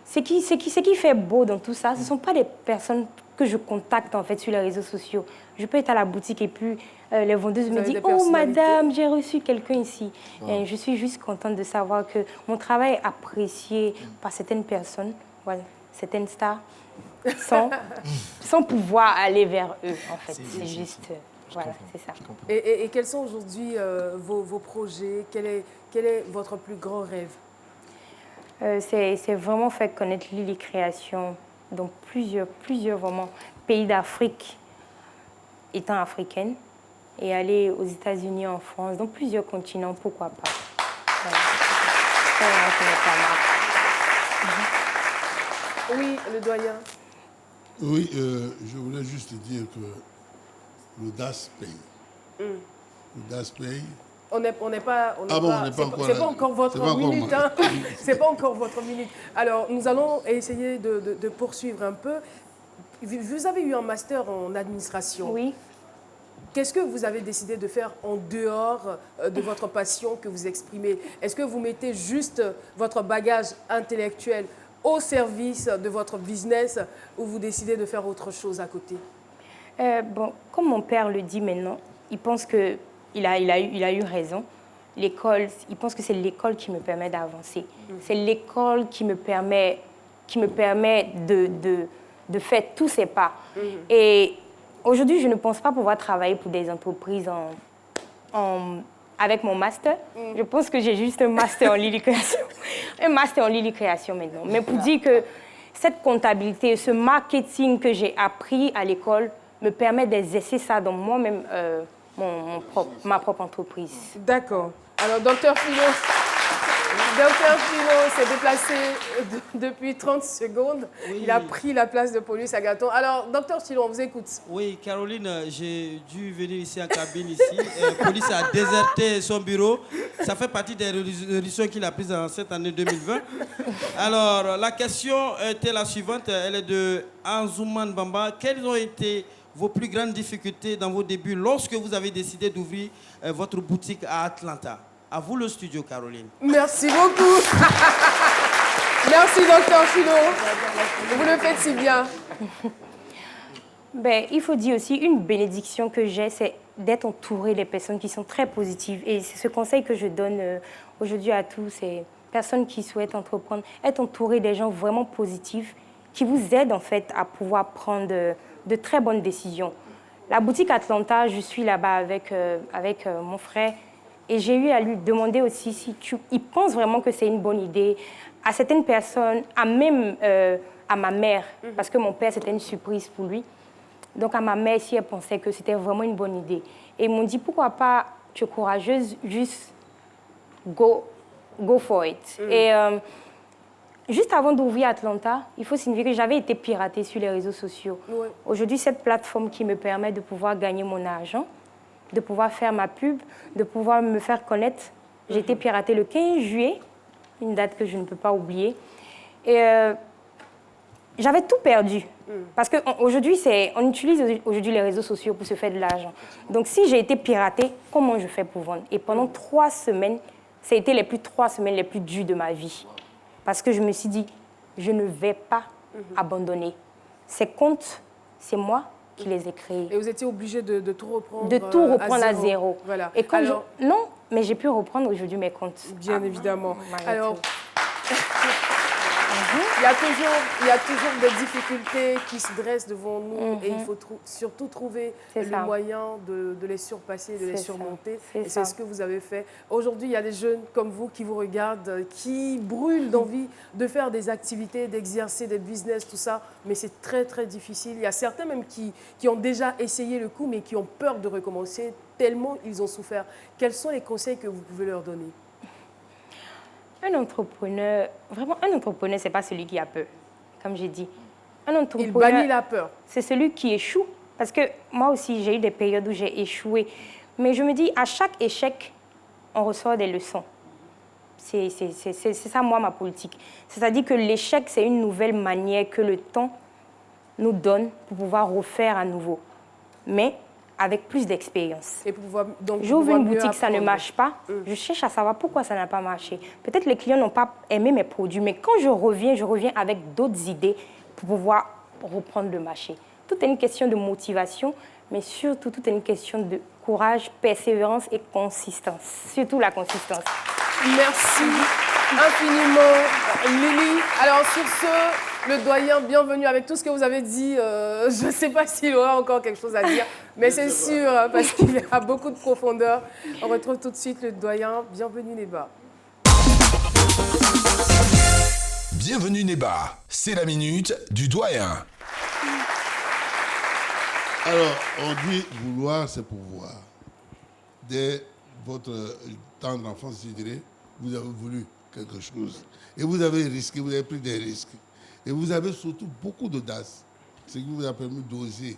Ce qui fait beau dans tout ça, ce ne sont pas des personnes que je contacte en fait sur les réseaux sociaux. Je peux être à la boutique et puis les vendeuses me disent « Oh madame, j'ai reçu quelqu'un ici. Et je suis juste contente de savoir que mon travail est apprécié par certaines personnes, voilà, certaines stars, sans pouvoir aller vers eux en fait. C'est juste... Voilà, c'est ça. Et quels sont aujourd'hui vos projets? Quel est votre plus grand rêve? C'est vraiment faire connaître Lily Création dans plusieurs vraiment pays d'Afrique, étant africaine, et aller aux États-Unis, en France, dans plusieurs continents, pourquoi pas. Voilà. Oui, le doyen. Oui, je voulais juste dire que l'audace paye. L'audace paye. On n'est pas encore. C'est pas encore votre minute. Hein. C'est pas encore votre minute. Alors, nous allons essayer de poursuivre un peu. Vous avez eu un master en administration. Oui. Qu'est-ce que vous avez décidé de faire en dehors de votre passion que vous exprimez? Est-ce que vous mettez juste votre bagage intellectuel au service de votre business ou vous décidez de faire autre chose à côté? Bon, comme mon père le dit maintenant, il pense qu'il a eu raison. L'école, il pense que c'est l'école qui me permet d'avancer. C'est l'école qui me permet de faire tous ces pas. Et aujourd'hui, je ne pense pas pouvoir travailler pour des entreprises en avec mon master. Je pense que j'ai juste un master en Lily Création. Un master en Lily Création maintenant. Mais pour dire que cette comptabilité, ce marketing que j'ai appris à l'école me permet d'exercer ça dans moi-même, ma propre entreprise. D'accord. Alors, docteur Philo s'est déplacé depuis 30 secondes. Oui. Il a pris la place de Paulus Agathon. Alors, docteur Philo, on vous écoute. Oui, Caroline, j'ai dû venir ici en cabine ici. Paulus a déserté son bureau. Ça fait partie des résolutions qu'il a prises en cette année 2020. Alors, la question était la suivante. Elle est de Anzouman Bamba. Quelles ont été vos plus grandes difficultés dans vos débuts lorsque vous avez décidé d'ouvrir votre boutique à Atlanta? À vous le studio, Caroline. Merci beaucoup. Merci, docteur Philo. Vous le faites si bien. Ben, il faut dire aussi, une bénédiction que j'ai, c'est d'être entourée des personnes qui sont très positives. Et c'est ce conseil que je donne aujourd'hui à tous ces personnes qui souhaitent entreprendre. Être entourée des gens vraiment positifs qui vous aident en fait à pouvoir prendre de très bonnes décisions. La boutique Atlanta, je suis là-bas avec mon frère. Et j'ai eu à lui demander aussi si il pense vraiment que c'est une bonne idée. À certaines personnes, même à ma mère, parce que mon père, c'était une surprise pour lui. Donc à ma mère, si elle pensait que c'était vraiment une bonne idée. Et ils m'ont dit, pourquoi pas, tu es courageuse, juste go for it. Et juste avant d'ouvrir Atlanta, il faut signifier que j'avais été piratée sur les réseaux sociaux. Oui. Aujourd'hui, cette plateforme qui me permet de pouvoir gagner mon argent, de pouvoir faire ma pub, de pouvoir me faire connaître. J'ai été piratée le 15 juillet, une date que je ne peux pas oublier. Et j'avais tout perdu. Parce qu'aujourd'hui, on utilise aujourd'hui les réseaux sociaux pour se faire de l'argent. Donc si j'ai été piratée, comment je fais pour vendre? Et pendant 3 semaines, ça a été les 3 semaines les plus dures de ma vie. Parce que je me suis dit, je ne vais pas abandonner. Ces comptes, c'est moi qui les ai créés. Et vous étiez obligé de tout reprendre de tout reprendre à zéro. Voilà. Et quand non, mais j'ai pu reprendre aujourd'hui mes comptes. Bien évidemment. Alors, il y a toujours des difficultés qui se dressent devant nous et il faut surtout trouver le moyen de les surpasser, de les surmonter. Et c'est ce que vous avez fait. Aujourd'hui, il y a des jeunes comme vous qui vous regardent, qui brûlent d'envie de faire des activités, d'exercer des business, tout ça. Mais c'est très, très difficile. Il y a certains même qui ont déjà essayé le coup, mais qui ont peur de recommencer tellement ils ont souffert. Quels sont les conseils que vous pouvez leur donner? Un entrepreneur, ce n'est pas celui qui a peur, comme j'ai dit. Un entrepreneur, il bannit la peur. C'est celui qui échoue. Parce que moi aussi, j'ai eu des périodes où j'ai échoué. Mais je me dis, à chaque échec, on ressort des leçons. C'est ça, moi, ma politique. C'est-à-dire que l'échec, c'est une nouvelle manière que le temps nous donne pour pouvoir refaire à nouveau. Mais avec plus d'expérience. J'ouvre une boutique, ça ne marche pas. Je cherche à savoir pourquoi ça n'a pas marché. Peut-être les clients n'ont pas aimé mes produits, mais quand je reviens avec d'autres idées pour pouvoir reprendre le marché. Tout est une question de motivation, mais surtout, tout est une question de courage, persévérance et consistance. Surtout la consistance. Merci infiniment, Lily. Alors, sur ce, le doyen, bienvenue avec tout ce que vous avez dit. Je ne sais pas s'il aura encore quelque chose à dire, mais c'est sûr, parce qu'il y a beaucoup de profondeur. On retrouve tout de suite le doyen. Bienvenue, Neba. Bienvenue, Neba. C'est la minute du doyen. Alors, on dit vouloir, c'est pouvoir. Dès votre temps d'enfance, je dirais, vous avez voulu quelque chose. Et vous avez risqué, vous avez pris des risques. Et vous avez surtout beaucoup d'audace. Ce qui vous a permis d'oser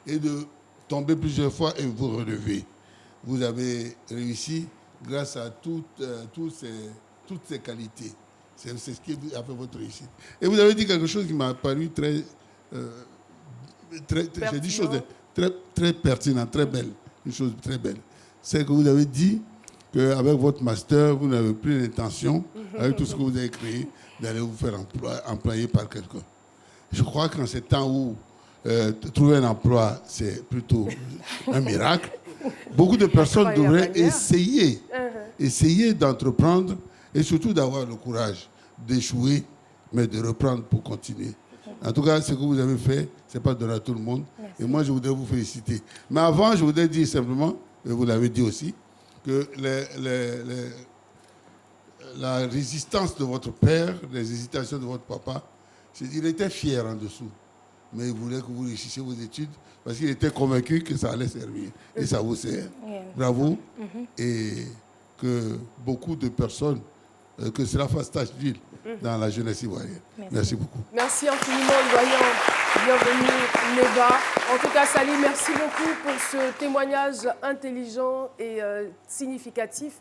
et de tomber plusieurs fois et vous relever. Vous avez réussi grâce à toutes ces qualités. C'est ce qui a fait votre réussite. Et vous avez dit quelque chose qui m'a paru très j'ai dit chose très pertinente, très belle. Une chose très belle. C'est que vous avez dit qu'avec votre master, vous n'avez plus l'intention, avec tout ce que vous avez créé, d'aller vous faire employer par quelqu'un. Je crois qu'en ces temps où trouver un emploi, c'est plutôt un miracle, beaucoup de personnes devraient essayer d'entreprendre et surtout d'avoir le courage d'échouer, mais de reprendre pour continuer. En tout cas, ce que vous avez fait, ce n'est pas donné à tout le monde. Merci. Et moi, je voudrais vous féliciter. Mais avant, je voudrais dire simplement, et vous l'avez dit aussi, que la résistance de votre père, les hésitations de votre papa, il était fier en dessous. Mais il voulait que vous réussissiez vos études parce qu'il était convaincu que ça allait servir. Et ça vous sert. Bravo. Et que beaucoup de personnes, que cela fasse tache d'huile dans la jeunesse ivoirienne. Merci beaucoup. Merci infiniment, doyen. Bienvenue, Neba. En tout cas, Sali, merci beaucoup pour ce témoignage intelligent et significatif.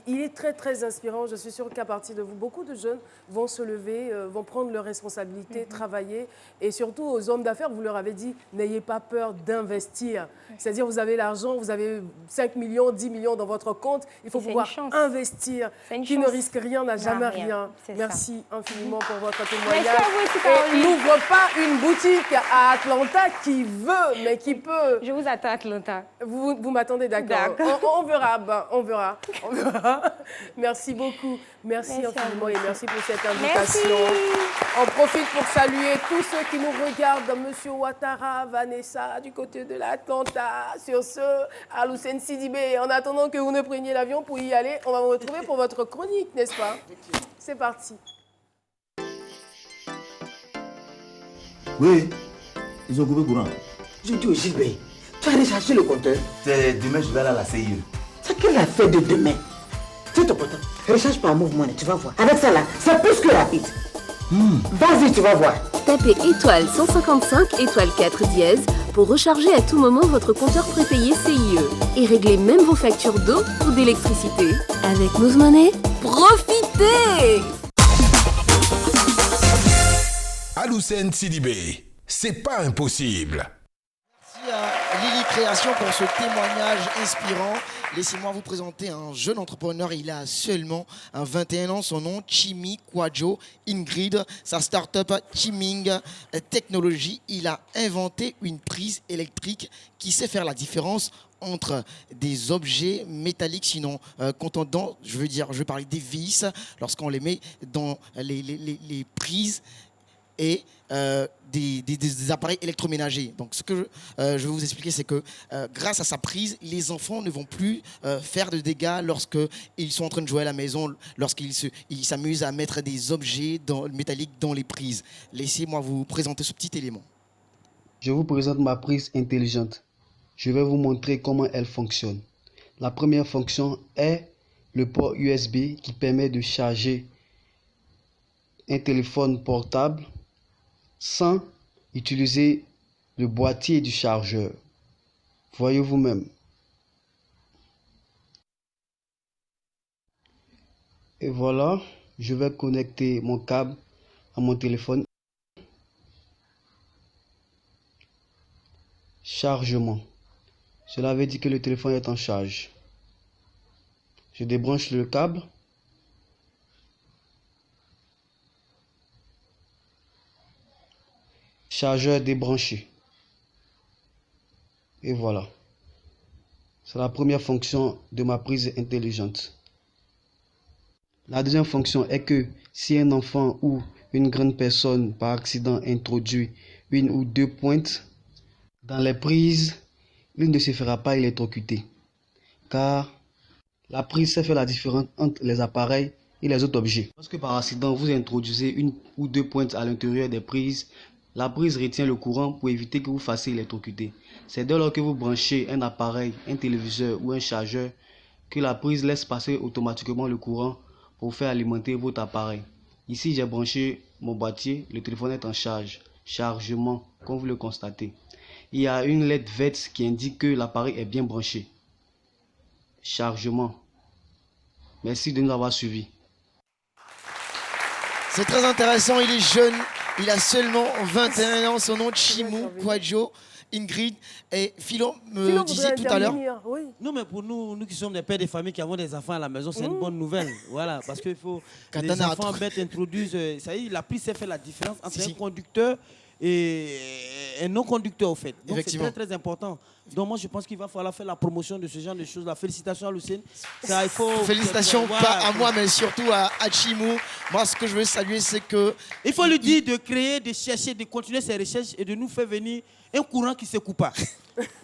Il est très, très inspirant. Je suis sûre qu'à partir de vous, beaucoup de jeunes vont se lever, vont prendre leurs responsabilités, travailler. Et surtout, aux hommes d'affaires, vous leur avez dit, n'ayez pas peur d'investir. C'est-à-dire, vous avez l'argent, vous avez 5 millions, 10 millions dans votre compte. Il faut pouvoir investir. Qui ne risque rien n'a jamais rien. Merci infiniment pour votre témoignage. Et n'ouvre pas une boutique à Atlanta qui veut, mais qui peut. Je vous attends à Atlanta. Vous m'attendez, d'accord. On verra, on verra. Merci beaucoup. Merci infiniment et merci pour cette invitation. On profite pour saluer tous ceux qui nous regardent. Monsieur Ouattara, Vanessa, du côté de l'Atlanta. Sur ce, Aloussène Sidibé. En attendant que vous ne preniez l'avion pour y aller, on va vous retrouver pour votre chronique, n'est-ce pas? C'est parti. Oui, ils ont coupé courant. Je dis au Gilbert, tu as rechargé le compteur? Demain, je vais aller à la CIE. C'est quelle affaire de demain? C'est ton portable. Recharge par mouvement, tu vas voir. Avec ça là, c'est plus que rapide. Vas-y, tu vas voir. Tapez étoile 155, étoile 4 dièse pour recharger à tout moment votre compteur prépayé CIE et régler même vos factures d'eau ou d'électricité. Avec Move Money, profitez! Aloussène Sidibé, c'est pas impossible. Merci à Lily Création pour ce témoignage inspirant. Laissez-moi vous présenter un jeune entrepreneur. Il a seulement 21 ans. Son nom, Chimi Kwadjo Ingrid. Sa start-up Chiming Technology. Il a inventé une prise électrique qui sait faire la différence entre des objets métalliques, sinon contondants. Je veux parler des vis, lorsqu'on les met dans les prises et des appareils électroménagers. Donc ce que je vais vous expliquer, c'est que grâce à sa prise, les enfants ne vont plus faire de dégâts lorsqu'ils sont en train de jouer à la maison, lorsqu'ils s'amusent à mettre des objets métalliques dans les prises. Laissez-moi vous présenter ce petit élément. Je vous présente ma prise intelligente. Je vais vous montrer comment elle fonctionne. La première fonction est le port USB qui permet de charger un téléphone portable sans utiliser le boîtier du chargeur. Voyez vous-même. Et voilà, je vais connecter mon câble à mon téléphone. Chargement. Cela veut dire que le téléphone est en charge. Je débranche le câble. Chargeur débranché. Et voilà. C'est la première fonction de ma prise intelligente. La deuxième fonction est que si un enfant ou une grande personne par accident introduit une ou deux pointes dans les prises, il ne se fera pas électrocuter. Car la prise sait faire la différence entre les appareils et les autres objets. Lorsque par accident vous introduisez une ou deux pointes à l'intérieur des prises, la prise retient le courant pour éviter que vous fassiez électrocuter. C'est dès lors que vous branchez un appareil, un téléviseur ou un chargeur que la prise laisse passer automatiquement le courant pour faire alimenter votre appareil. Ici, j'ai branché mon boîtier, le téléphone est en charge. Chargement, comme vous le constatez. Il y a une LED verte qui indique que l'appareil est bien branché. Chargement. Merci de nous avoir suivis. C'est très intéressant, il est jeune, il a seulement 21 ans, son nom Chimou Kwadjo Ingrid. Et Philo me disait tout à l'heure. Oui. Non, mais pour nous qui sommes des pères de famille qui avons des enfants à la maison, c'est une bonne nouvelle. Voilà, parce qu'il faut. Les enfants bêtes introduisent. Ça y est, la prise sait faire la différence entre un conducteur et un non-conducteur, au fait. Donc c'est très, très important. Donc moi, je pense qu'il va falloir faire la promotion de ce genre de choses-là. Félicitations à Lucien. Félicitations pas à moi, mais surtout à Chimou. Moi, ce que je veux saluer, c'est que... Il faut lui dire de créer, de chercher, de continuer ses recherches et de nous faire venir un courant qui ne se coupe pas.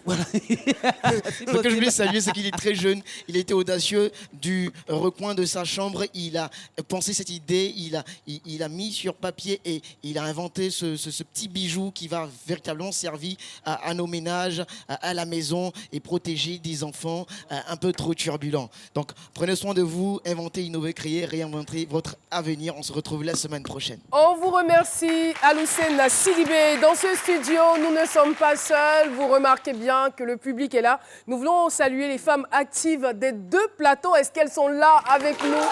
Voilà. Ce que je voulais saluer, c'est qu'il est très jeune. Il a été audacieux du recoin de sa chambre. Il a pensé cette idée, il a mis sur papier et il a inventé ce petit bijou qui va véritablement servir à nos ménages, à la maison et protéger des enfants un peu trop turbulents. Donc, prenez soin de vous, inventez, innovez, créez, réinventez votre avenir. On se retrouve la semaine prochaine. On vous remercie, Aloucène Sidibé. Dans ce studio, nous ne sommes pas seuls. Vous remarquez bien que le public est là. Nous voulons saluer les femmes actives des deux plateaux. Est-ce qu'elles sont là avec nous?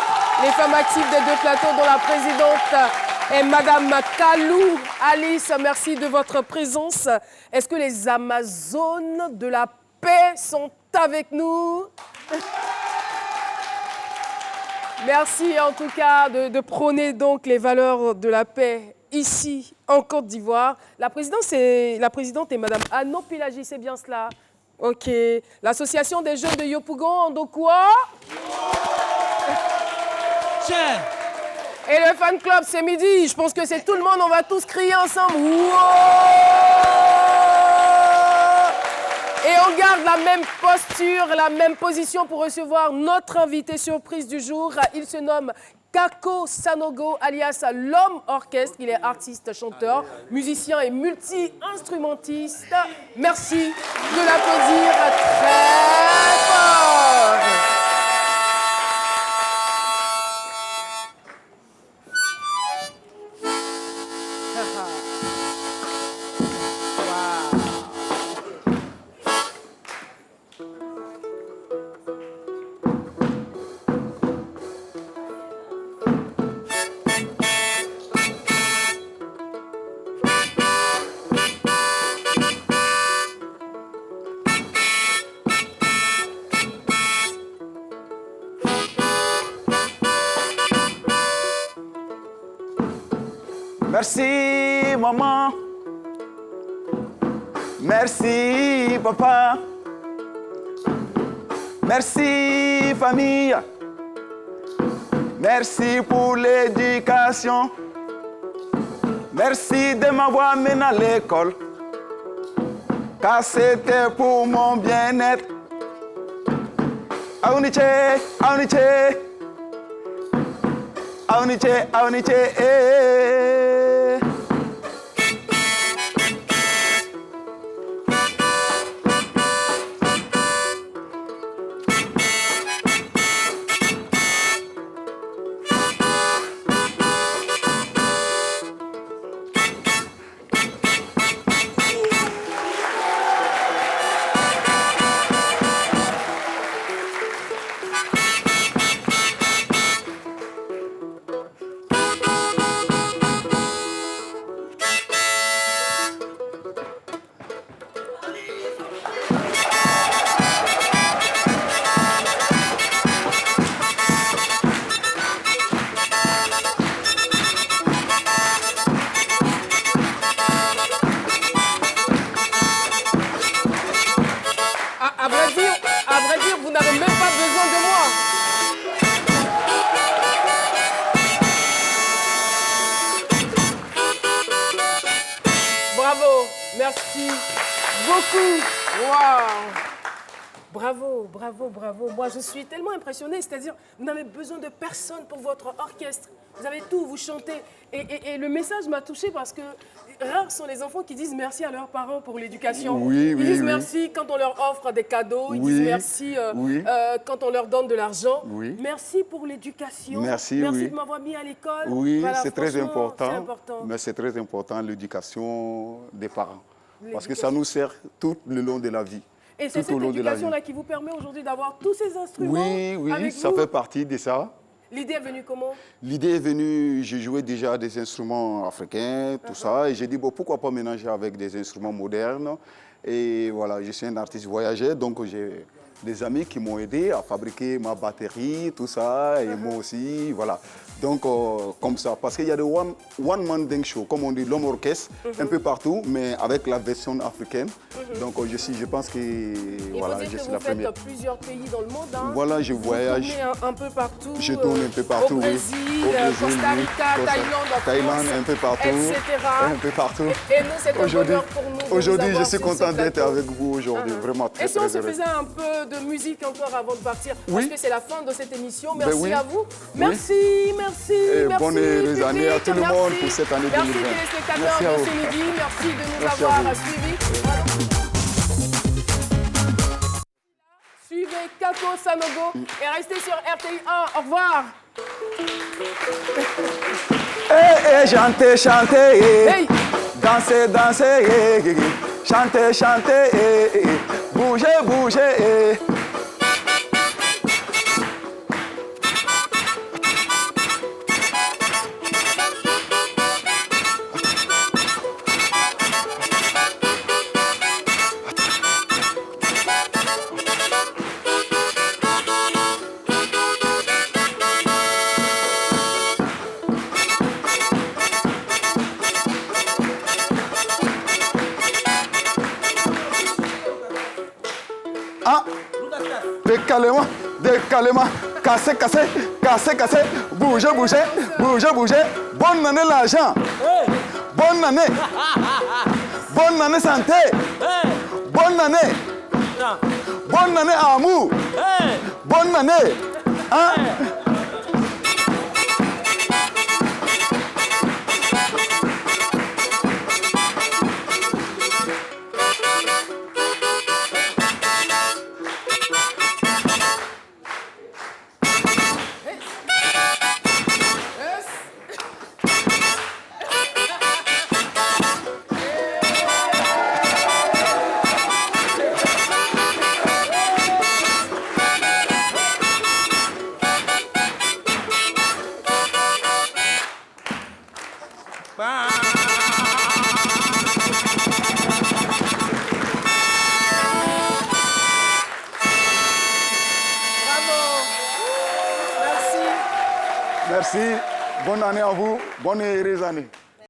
Les femmes actives des deux plateaux dont la présidente est Madame Kalou. Alice, merci de votre présence. Est-ce que les Amazones de la paix sont avec nous? Merci en tout cas de prôner donc les valeurs de la paix ici en Côte d'Ivoire. La présidente est Madame Anno Pilagi, c'est bien cela? Ok. L'association des jeunes de Yopougon, Ndokwa. Et le fan club, c'est midi. Je pense que c'est tout le monde, on va tous crier ensemble. Wow! Et on garde la même posture, la même position pour recevoir notre invité surprise du jour. Il se nomme Kako Sanogo, alias l'homme orchestre. Il est artiste, chanteur, musicien et multi-instrumentiste. Merci de l'applaudir très fort. Merci maman, merci papa, merci famille, merci pour l'éducation, merci de m'avoir mené à l'école, car c'était pour mon bien-être. Aouniche, aouniche, aouniche, aouniche, Moi, je suis tellement impressionnée. C'est-à-dire, vous n'avez besoin de personne pour votre orchestre. Vous avez tout, vous chantez. Et le message m'a touchée parce que rares sont les enfants qui disent merci à leurs parents pour l'éducation. Ils disent merci quand on leur offre des cadeaux. Ils disent merci quand on leur donne de l'argent. Merci pour l'éducation. Merci de m'avoir mis à l'école. Oui, voilà, c'est très important. important. Mais c'est très important, l'éducation des parents. Parce que ça nous sert tout le long de la vie. Et c'est cette éducation-là qui vous permet aujourd'hui d'avoir tous ces instruments avec ça vous. fait partie de ça. L'idée est venue comment? L'idée est venue, j'ai joué déjà des instruments africains, tout ça, et j'ai dit, bon, pourquoi pas mélanger avec des instruments modernes. Et voilà, je suis un artiste voyageur, donc j'ai des amis qui m'ont aidé à fabriquer ma batterie, tout ça, et moi aussi, voilà. Donc, comme ça, parce qu'il y a des one-man dance show, comme on dit, l'homme orchestre, un peu partout, mais avec la version africaine. Donc, je pense que voilà, je suis la première. Vous faites plusieurs pays dans le monde. Hein. Voilà, je voyage. Vous tournez un peu partout. Je tourne un peu partout, au Brésil, Costa Rica, Thaïlande, un peu partout. Etc. Un peu partout. Et nous, c'est un bonheur pour nous. Aujourd'hui, je suis content d'être avec vous aujourd'hui, vraiment très, Et si on se heureux. faisait un peu de musique encore avant de partir, Oui. parce que c'est la fin de cette émission. Merci oui. à vous. Merci, merci. Et merci, bonne heureuse année à tout le merci. monde pour cette année 2020. Merci téléspectateurs de ce midi. Merci de nous Merci à avoir vous. suivis. Suivez Kako Sanogo et restez sur RTI 1. Au revoir. Eh, chantez, chantez, Hey. dansez, dansez, chantez, chantez, bougez, bougez. Ah, décalez-moi, décalez-moi, cassez, cassez, cassez, cassez, bougez, bougez, bougez, bougez. Bonne année l'argent. Bonne année. Bonne année santé. Bonne année. Bonne année amour. Bonne année. Hein? Merci. Bonne année à vous. Bonne et heureuse année.